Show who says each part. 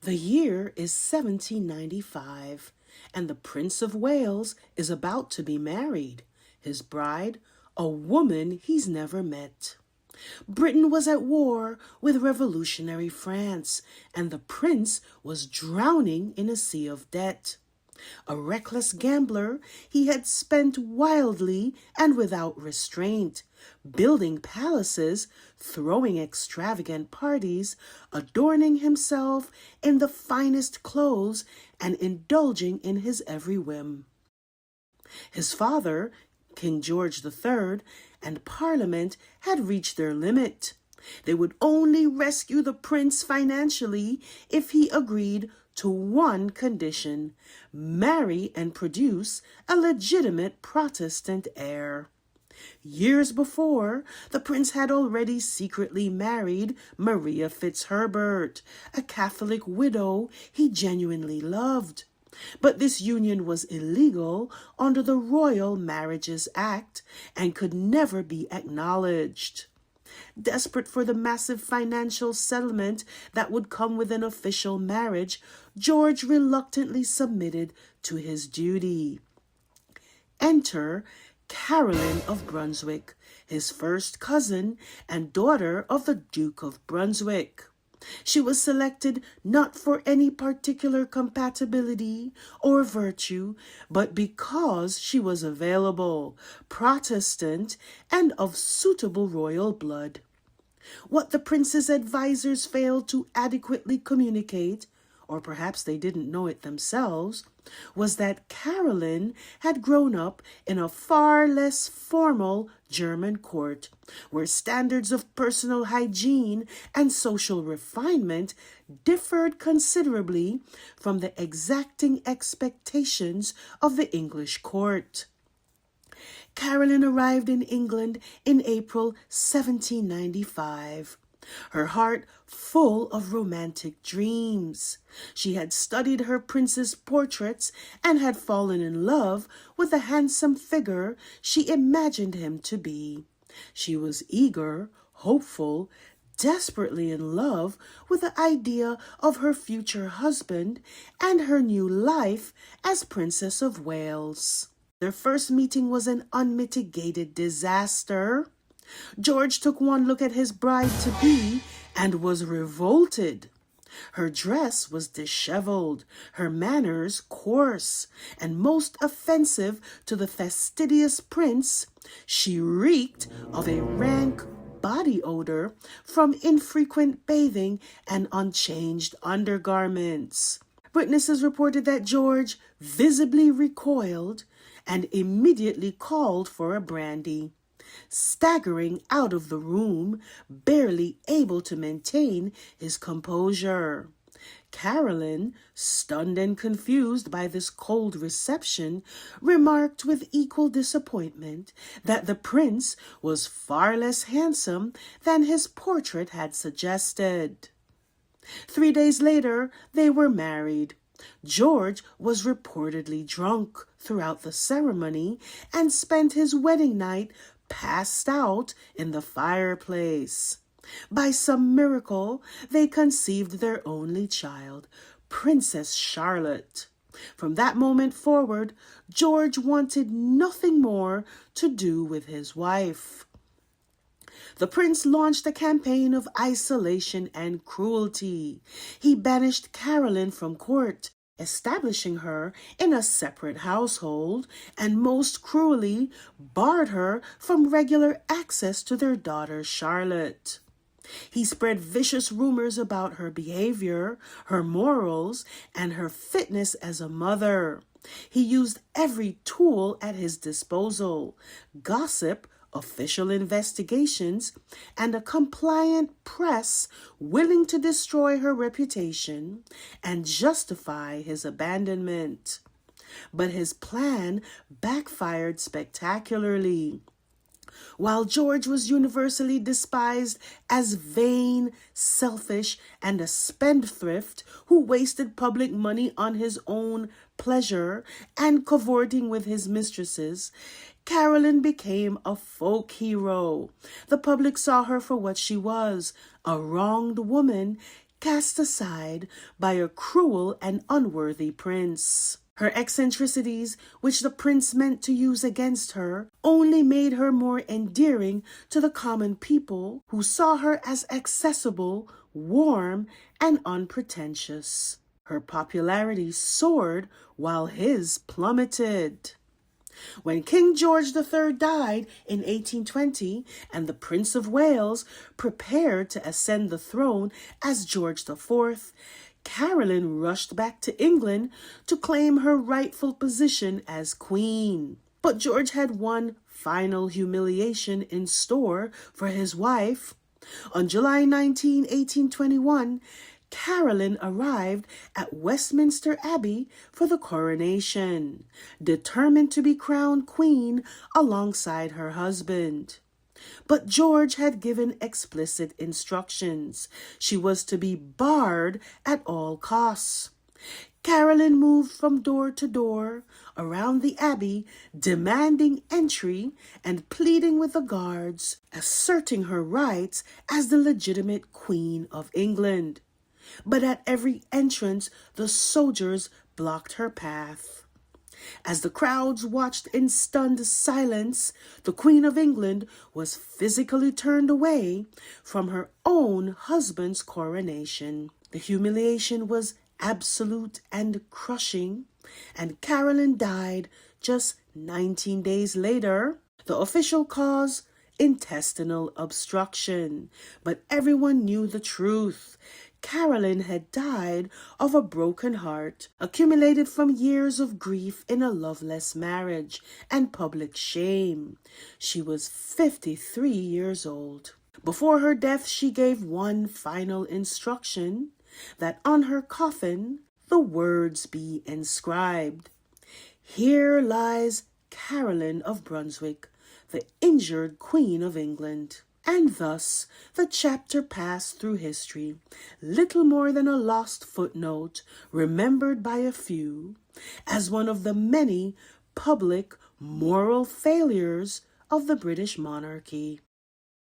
Speaker 1: The year is 1795, and the Prince of Wales is about to be married. His bride, a woman he's never met. Britain was at war with revolutionary France, and the prince was drowning in a sea of debt. A reckless gambler, he had spent wildly and without restraint, building palaces, throwing extravagant parties, adorning himself in the finest clothes, and indulging in his every whim. His father, King George III, and Parliament had reached their limit. They would only rescue the prince financially if he agreed to one condition: marry and produce a legitimate Protestant heir. Years before, the prince had already secretly married Maria Fitzherbert, a Catholic widow he genuinely loved. But this union was illegal under the Royal Marriages Act and could never be acknowledged. Desperate for the massive financial settlement that would come with an official marriage, George reluctantly submitted to his duty. Enter Caroline of Brunswick, his first cousin and daughter of the Duke of Brunswick. She was selected not for any particular compatibility or virtue, but because she was available, Protestant, and of suitable royal blood. What the prince's advisors failed to adequately communicate, or perhaps they didn't know it themselves, was that Caroline had grown up in a far less formal German court, where standards of personal hygiene and social refinement differed considerably from the exacting expectations of the English court. Caroline arrived in England in April 1795. Her heart full of romantic dreams. She had studied her prince's portraits and had fallen in love with the handsome figure she imagined him to be. She was eager, hopeful, desperately in love with the idea of her future husband and her new life as Princess of Wales. Their first meeting was an unmitigated disaster. George took one look at his bride-to-be and was revolted. Her dress was disheveled, her manners coarse, and most offensive to the fastidious prince. She reeked of a rank body odor from infrequent bathing and unchanged undergarments. Witnesses reported that George visibly recoiled and immediately called for a brandy. Staggering out of the room, barely able to maintain his composure. Caroline, stunned and confused by this cold reception, remarked with equal disappointment that the prince was far less handsome than his portrait had suggested. 3 days later, they were married. George was reportedly drunk throughout the ceremony and spent his wedding night passed out in the fireplace. By some miracle, they conceived their only child, Princess Charlotte. From that moment forward, George wanted nothing more to do with his wife. The prince launched a campaign of isolation and cruelty. He banished Caroline from court, establishing her in a separate household, and most cruelly barred her from regular access to their daughter Charlotte. He spread vicious rumors about her behavior, her morals, and her fitness as a mother. He used every tool at his disposal: gossip, official investigations, and a compliant press willing to destroy her reputation and justify his abandonment. But his plan backfired spectacularly. While George was universally despised as vain, selfish, and a spendthrift who wasted public money on his own pleasure and cavorting with his mistresses, Caroline became a folk hero. The public saw her for what she was, a wronged woman cast aside by a cruel and unworthy prince. Her eccentricities, which the prince meant to use against her, only made her more endearing to the common people, who saw her as accessible, warm, and unpretentious. Her popularity soared while his plummeted. When King George III died in 1820 and the Prince of Wales prepared to ascend the throne as George IV, Caroline rushed back to England to claim her rightful position as queen. But George had one final humiliation in store for his wife. On July 19, 1821, Caroline arrived at Westminster Abbey for the coronation, determined to be crowned queen alongside her husband. But George had given explicit instructions. She was to be barred at all costs. Caroline moved from door to door around the abbey, demanding entry and pleading with the guards, asserting her rights as the legitimate Queen of England. But at every entrance, the soldiers blocked her path. As the crowds watched in stunned silence, the Queen of England was physically turned away from her own husband's coronation. The humiliation was absolute and crushing, and Caroline died just 19 days later. The official cause, intestinal obstruction, but everyone knew the truth. Caroline had died of a broken heart, accumulated from years of grief in a loveless marriage and public shame. She was 53 years old. Before her death, she gave one final instruction, that on her coffin the words be inscribed, "Here lies Caroline of Brunswick, the injured Queen of England." And thus the chapter passed through history, little more than a lost footnote, remembered by a few, as one of the many public moral failures of the British monarchy.